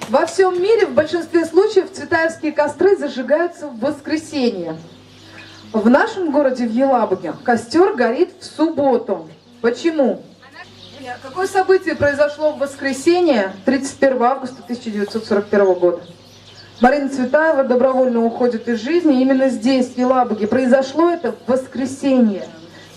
Во всем мире в большинстве случаев цветаевские костры зажигаются в воскресенье. В нашем городе, в Елабуге, костер горит в субботу. Почему? Какое событие произошло в воскресенье 31 августа 1941 года? Марина Цветаева добровольно уходит из жизни. Именно здесь, в Елабуге, произошло это в воскресенье.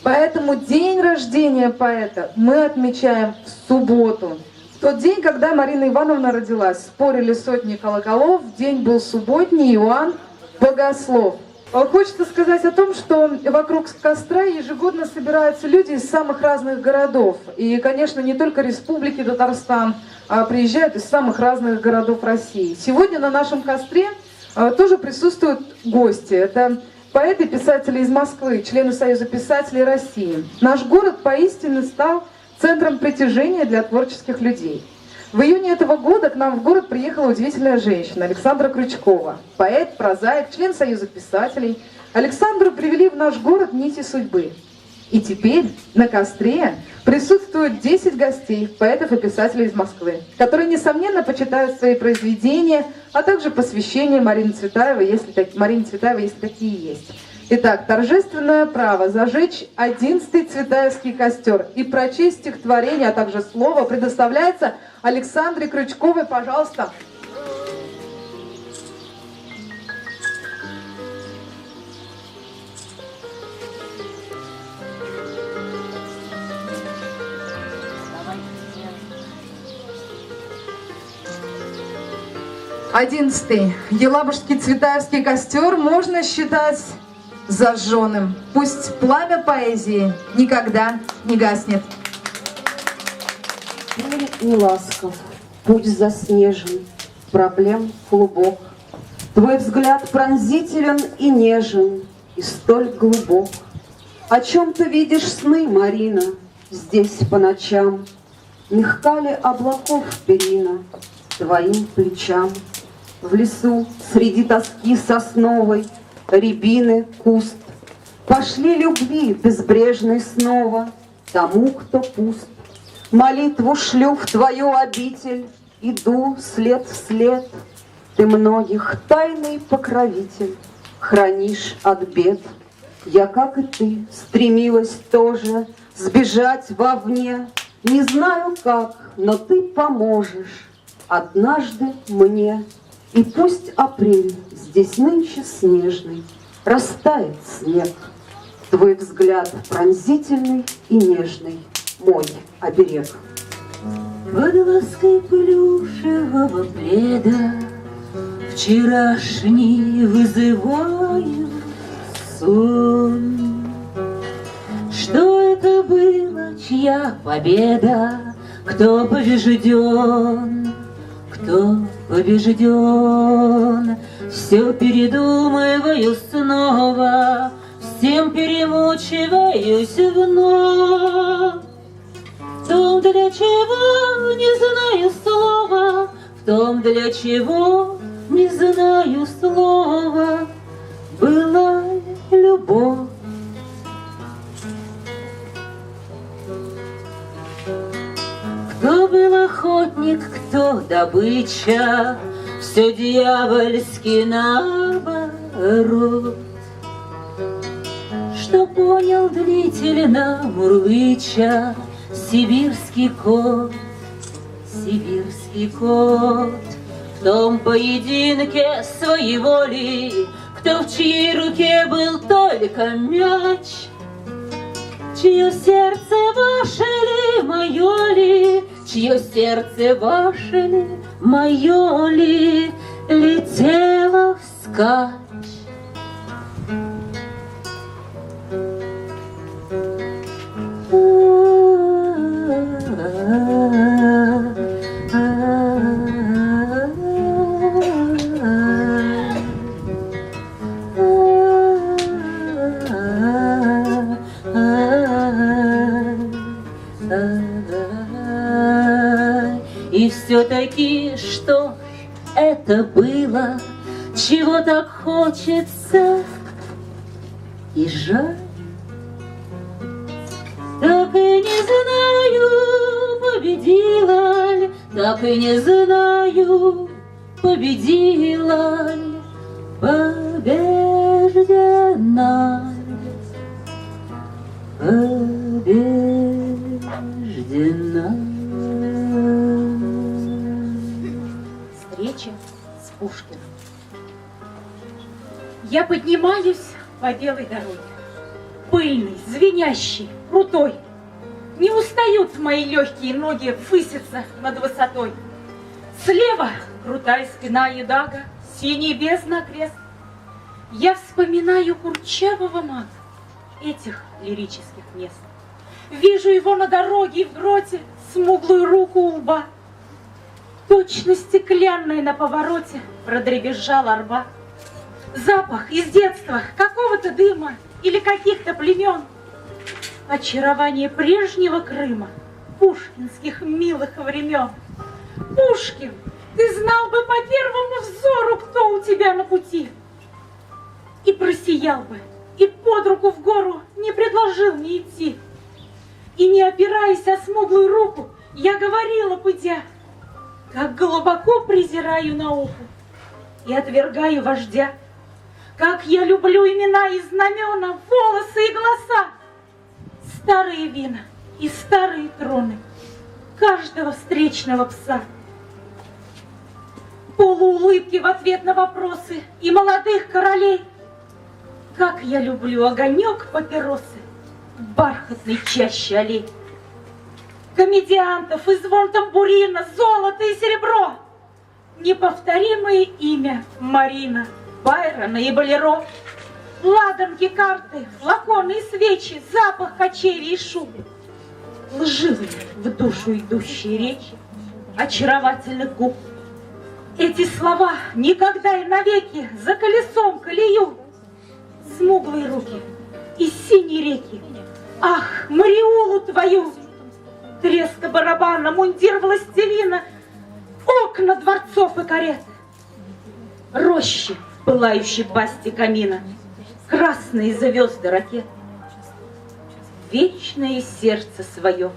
Поэтому день рождения поэта мы отмечаем в субботу. В тот день, когда Марина Ивановна родилась, спорили сотни колоколов, день был субботний, Иоанн Богослов. Хочется сказать о том, что вокруг костра ежегодно собираются люди из самых разных городов. И, конечно, не только Республики Татарстан, а приезжают из самых разных городов России. Сегодня на нашем костре тоже присутствуют гости. Это поэты и писатели из Москвы, члены Союза писателей России. Наш город поистине стал центром притяжения для творческих людей. В июне этого года к нам в город приехала удивительная женщина Александра Крючкова, поэт, прозаик, член Союза писателей. Александру привели в наш город нити судьбы. И теперь на костре присутствуют 10 гостей, поэтов и писателей из Москвы, которые, несомненно, почитают свои произведения, а также посвящение Марине Цветаевой, если такие есть. Итак, торжественное право зажечь 11-й цветаевский костер и прочесть стихотворение, а также слово предоставляется Александре Крючковой. Пожалуйста. Одиннадцатый елабужский цветаевский костер можно считать зажженным. Пусть пламя поэзии никогда не гаснет. Мир не ласков, путь заснежен, проблем клубок. Твой взгляд пронзителен и нежен, и столь глубок. О чем ты видишь сны, Марина, здесь по ночам? Мягка ли облаков перина твоим плечам? В лесу среди тоски сосновой рябины куст. Пошли любви безбрежной снова тому, кто пуст. Молитву шлю в твою обитель, иду след в след. Ты многих тайный покровитель, хранишь от бед. Я, как и ты, стремилась тоже сбежать вовне. Не знаю как, но ты поможешь однажды мне. И пусть апрель здесь нынче снежный, растает снег. Твой взгляд пронзительный и нежный, мой оберег. Под лаской плюшевого пледа вчерашний вызываю сон. Что это было, чья победа, кто побежден, кто побежден? Все передумываю снова, всем перемучиваюсь вновь. В том, для чего не знаю слова, в том, для чего не знаю слова, была любовь. Кто был охотник, кто добыча, все дьявольски наоборот. Что понял длительно мурлыча сибирский кот, сибирский кот. В том поединке своей воли, кто в чьей руке был только мяч. Чье сердце ваше ли, мое ли, чье сердце ваше ли, мое ли, летело вскачь. И все-таки что ж это было, чего так хочется и жаль? Так и не знаю, победила ли так и не знаю, победила ли, побеждена ли, побеждена. Встреча с Пушкиным. Я поднимаюсь по белой дороге, пыльной, звенящей, крутой. Не устают мои легкие ноги выситься над высотой. Слева крутая спина Едага, синий бездна крест. Я вспоминаю курчавого мага этих лирических мест. Вижу его на дороге и в гроте, смуглую руку у лба. Точно стеклянная на повороте продребезжала арба. Запах из детства какого-то дыма или каких-то племен. Очарование прежнего Крыма, пушкинских милых времен. Пушкин, ты знал бы по первому взору, кто у тебя на пути. И просиял бы, и под руку в гору не предложил мне идти. И не опираясь о смуглую руку, я говорила, пыдя, как глубоко презираю науку и отвергаю вождя. Как я люблю имена и знамена, волосы и голоса, старые вина и старые троны каждого встречного пса. Полуулыбки в ответ на вопросы и молодых королей. Как я люблю огонек папиросы в бархатной чаще аллей. Комедиантов и звон тамбурина, золото и серебро. Неповторимое имя Марина, Байрона и Болеро. Ладанки, карты, флаконы и свечи, запах кочевий и шубы. Лживые в душу идущие речи очаровательных губ. Эти слова никогда и навеки за колесом колею. Смуглые руки и синие реки. Ах, Мариулу твою! Треска барабана, мундир властелина, окна дворцов и карет. Рощи, пылающей басти камина, красные звезды ракет. Вечное сердце свое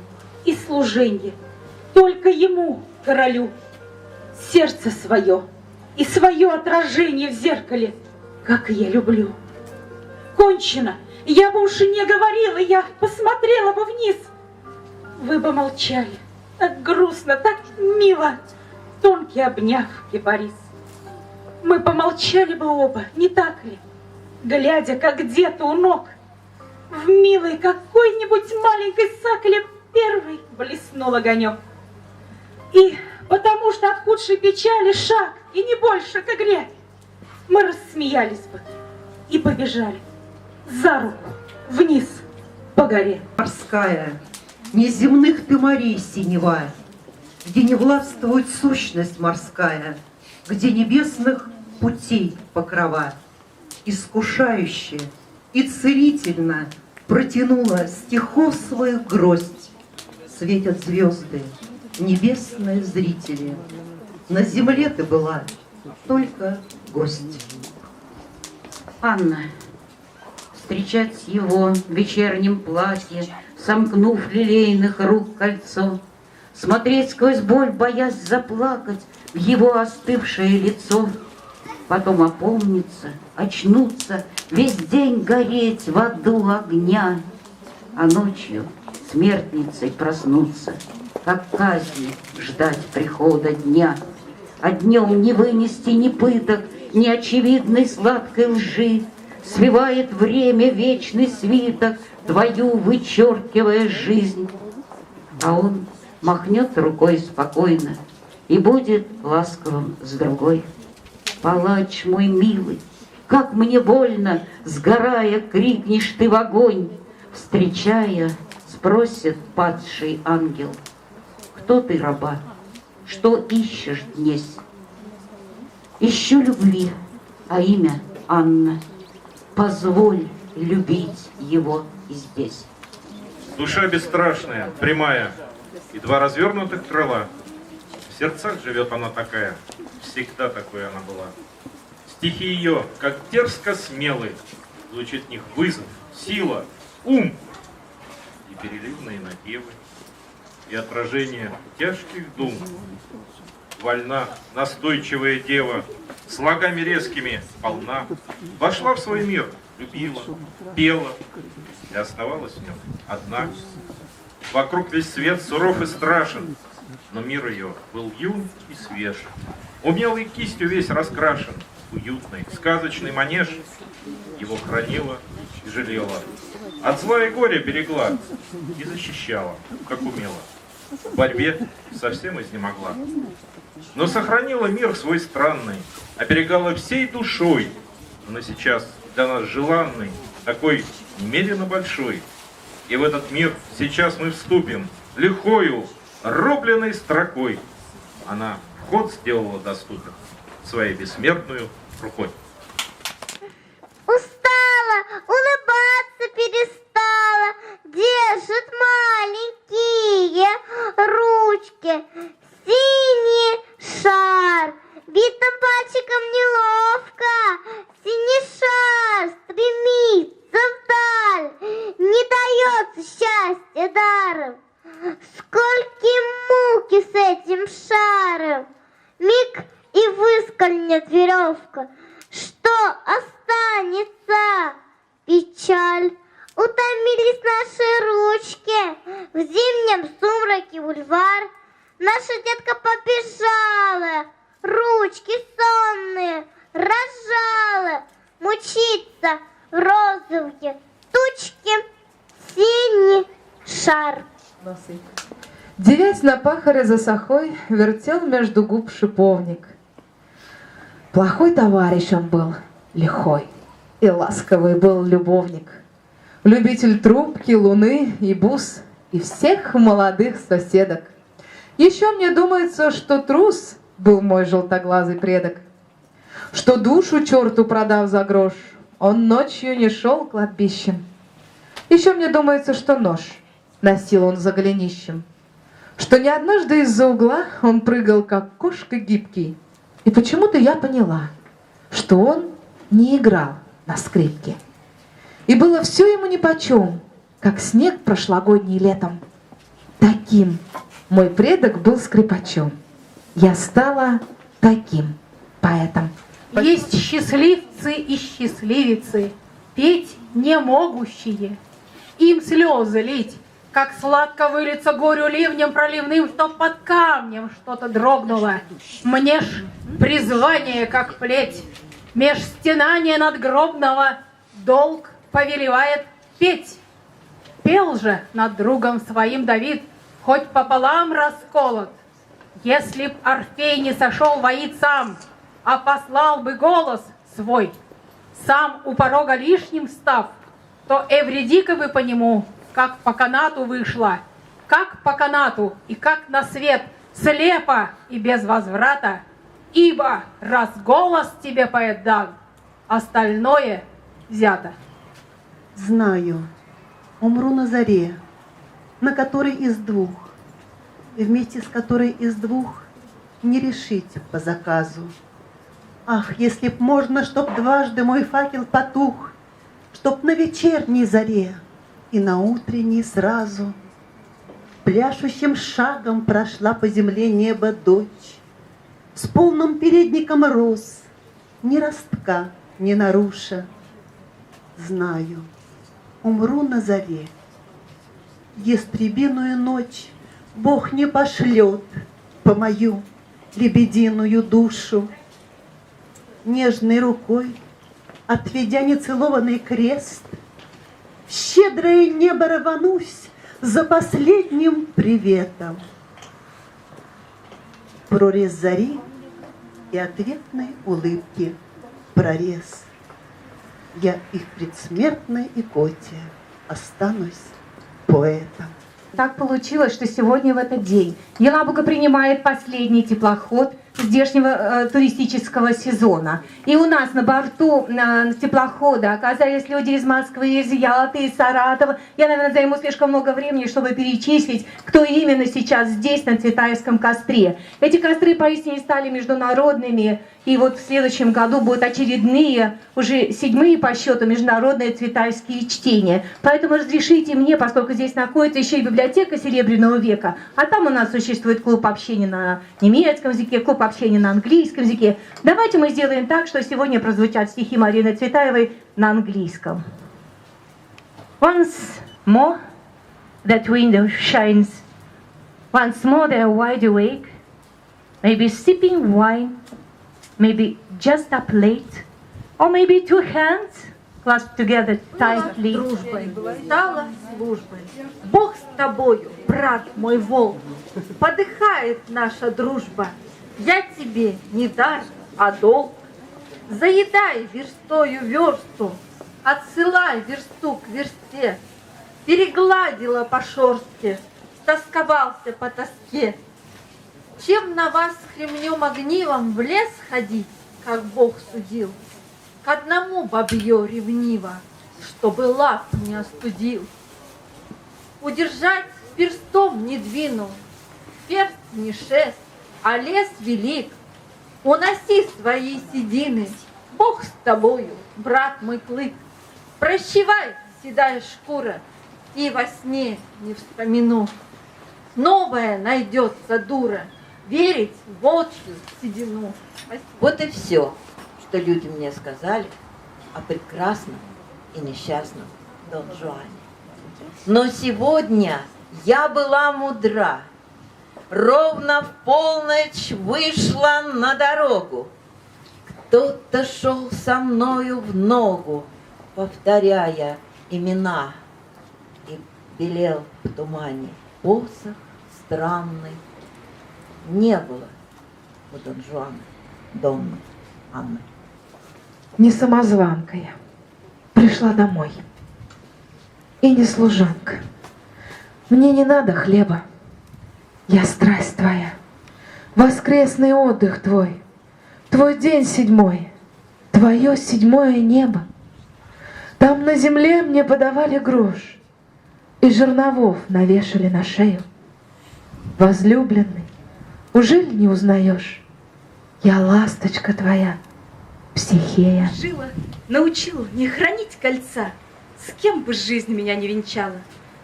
и служенье только ему, королю. Сердце свое и свое отражение в зеркале, как я люблю. Кончено, я бы уж и не говорила, я посмотрела бы вниз. Вы бы молчали, так грустно, так мило, тонкий обняв кипарис. Мы помолчали бы оба, не так ли, глядя, как где-то у ног в милой какой-нибудь маленькой сакле первый блеснул огонек. И потому что от худшей печали шаг, и не больше к игре, мы рассмеялись бы и побежали за руку вниз по горе. Морская, неземных ты морей синева, где не властвует сущность морская, где небесных путей покрова, искушающе и целительно протянула стихов своих гроздь. Светят звезды, небесные зрители. На земле ты была только гость. Анна, встречать его в вечернем платье, сомкнув лилейных рук кольцо, смотреть сквозь боль, боясь заплакать в его остывшее лицо, потом опомниться, очнуться, весь день гореть в аду огня, а ночью смертницей проснуться, как казни ждать прихода дня, а днем не вынести ни пыток, ни очевидной сладкой лжи, свивает время вечный свиток, твою вычеркивая жизнь. А он махнет рукой спокойно и будет ласковым с другой. Палач мой милый, как мне больно, сгорая, крикнешь ты в огонь. Встречая, спросит падший ангел: кто ты, раба, что ищешь днесь? Ищу любви, а имя Анна. Позволь любить его и здесь. Душа бесстрашная, прямая, и два развернутых крыла. В сердцах живет она такая, всегда такой она была. Стихи ее, как дерзко смелые, звучит в них вызов, сила, ум и переливные напевы. и отражение тяжких дум. Вольна, настойчивая дева, слогами резкими полна, вошла в свой мир, любила, пела и оставалась в нем одна. Вокруг весь свет суров и страшен, но мир ее был юн и свеж. Умелой кистью весь раскрашен, уютный, сказочный манеж. Его хранила и жалела, от зла и горя берегла и защищала, как умела. В борьбе совсем изнемогла. Но сохранила мир свой странный, оберегала всей душой. Она сейчас для нас желанный, такой немерено большой. И в этот мир сейчас мы вступим лихою, рубленной строкой. Она вход сделала доступен своей бессмертную рукой. Устала, улыбаться перестала, держит маленькие ручки. Синий шар, битым пальчиком неловко, синий шар стремится вдаль, не дается счастье даром. Сколько муки с этим шаром, миг и выскользнет веревка. Что останется? Печаль. Утомились наши ручки, в зимнем сумраке бульвар. Наша детка побежала, ручки сонные разжала, мучится в розовые тучки синий шар. Девясь на пахаре за сахой, вертел между губ шиповник. Плохой товарищ он был, лихой, и ласковый был любовник. Любитель трубки, луны и бус, и всех молодых соседок. Еще мне думается, что трус был мой желтоглазый предок, что душу черту продав за грош, он ночью не шел кладбищем. Еще мне думается, что нож носил он за голенищем, что не однажды из-за угла он прыгал, как кошка гибкий. И почему-то я поняла, что он не играл на скрипке. И было все ему нипочем, как снег прошлогодний летом. Таким мой предок был скрипачом. Я стала таким поэтом. Есть счастливцы и счастливицы, петь не могущие. Им слезы лить, как сладко вылиться горю ливнем проливным, чтоб под камнем что-то дрогнуло. Мне ж призвание, как плеть, меж стенания надгробного долг повелевает петь. Пел же над другом своим Давид, хоть пополам расколот. Если б Орфей не сошел воить сам, а послал бы голос свой, сам у порога лишним став, то Эвредика бы по нему, как по канату вышла, как по канату и как на свет, слепо и без возврата, ибо раз голос тебе поэт дан, остальное взято. Знаю, умру на заре, на которой из двух, вместе с которой из двух не решить по заказу. Ах, если б можно, чтоб дважды мой факел потух, чтоб на вечерней заре и на утренней сразу пляшущим шагом прошла по земле неба дочь, с полным передником роз, ни ростка не наруша. Знаю, умру на заре, ястребиную ночь Бог не пошлет по мою лебединую душу. Нежной рукой, отведя нецелованный крест, в щедрое небо рванусь за последним приветом. Прорез зари и ответной улыбки прорез. Я и в предсмертной икоте останусь поэтом. Так получилось, что сегодня в этот день Елабуга принимает последний теплоход здешнего туристического сезона. И у нас на борту теплохода оказались люди из Москвы, из Ялты, из Саратова. Я, наверное, займу слишком много времени, чтобы перечислить, кто именно сейчас здесь, на Цветаевском костре. Эти костры поистине стали международными, и вот в следующем году будут очередные, уже 7-е по счету, международные цветаевские чтения. Поэтому разрешите мне, поскольку здесь находится еще и библиотека Серебряного века, а там у нас существует клуб общения на немецком языке, клуб общения на английском языке. Давайте мы сделаем так, что сегодня прозвучат стихи Марины Цветаевой на английском. Once more that window shines, once more they're wide awake, maybe sipping wine, maybe just up late, or maybe two hands clasped together tightly. Дружбой стала службой. Бог с тобою, брат мой волк. Подыхает наша дружба. Я тебе не дар, а долг. Заедай верстою версту, отсылай версту к версте. Перегладила по шорстке, стосковался по тоске. Чем на вас кремнем огнивом в лес ходить, как Бог судил, к одному бабье ревниво, чтобы лап не остудил. Удержать перстом не двину, перст не шест, а лес велик. Уноси свои седины, Бог с тобою, брат мой клык. Прощевай, седая шкура, и во сне не вспомину. Новая найдется дура, верить в волчью седину. Спасибо. Вот и все, что люди мне сказали о прекрасном и несчастном Дон Жуане. Но сегодня я была мудра. Ровно в полночь вышла на дорогу. Кто-то шел со мною в ногу, повторяя имена, и белел в тумане посох странный. Не было у Дон Жуана Донны Анны. Не самозванка я, пришла домой. И не служанка. Мне не надо хлеба. Я страсть твоя, воскресный отдых твой, твой день 7, твое 7 небо. Там на земле мне подавали грош, и жерновов навешали на шею. Возлюбленный, ужель не узнаешь? Я ласточка твоя, Психея. Жила, научила не хранить кольца, с кем бы жизнь меня не венчала.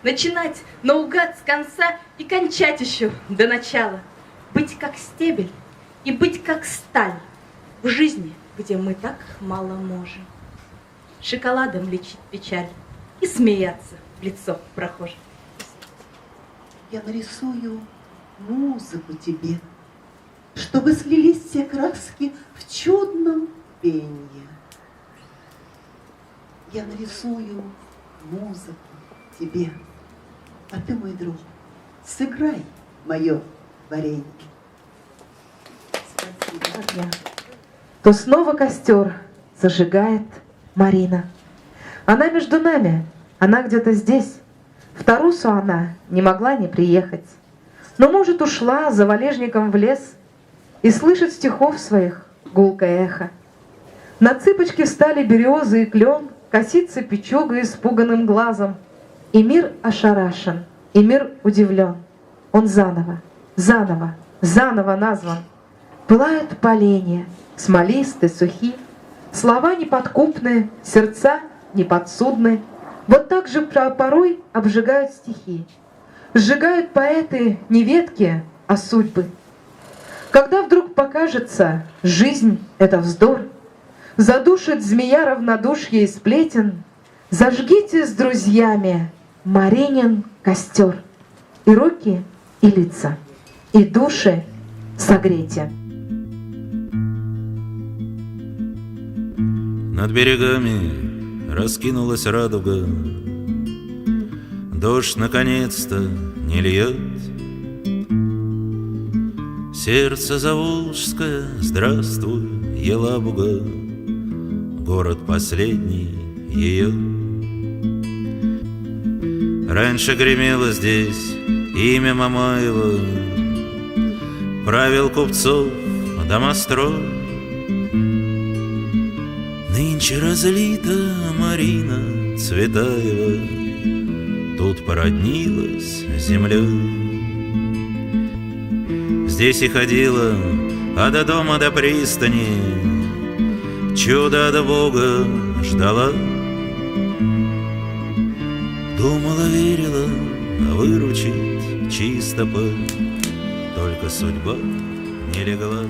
Начинать наугад с конца и кончать еще до начала. Быть как стебель и быть как сталь в жизни, где мы так мало можем. Шоколадом лечить печаль и смеяться в лицо прохожим. Я нарисую музыку тебе, чтобы слились все краски в чудном пенье. Я нарисую музыку тебе, а ты, мой друг, сыграй мое варенье. Я. То снова костер зажигает Марина. Она между нами, она где-то здесь. В Тарусу она не могла не приехать. Но, может, ушла за валежником в лес и слышит стихов своих гулкое эхо. На цыпочки встали березы и клен, косится печуга испуганным глазом. И мир ошарашен, и мир удивлен. Он заново, заново, заново назван. Пылают поленья, смолистые, сухи, слова неподкупные, сердца неподсудны. Вот так же порой обжигают стихи. Сжигают поэты не ветки, а судьбы. Когда вдруг покажется, жизнь — это вздор, задушит змея равнодушье и сплетен, зажгите с друзьями Маринин костер, и руки, и лица, и души согрейте. Над берегами раскинулась радуга, дождь наконец-то не льет. Сердце заволжское, здравствуй, Елабуга, город последний ее. Раньше гремело здесь имя Мамаева, правил купцов домострой. Нынче разлита Марина Цветаева, тут породнилась с землей. Здесь и ходила, а до дома, до пристани чудо от Бога ждала. Думала, верила, выручить чисто только судьба не легла.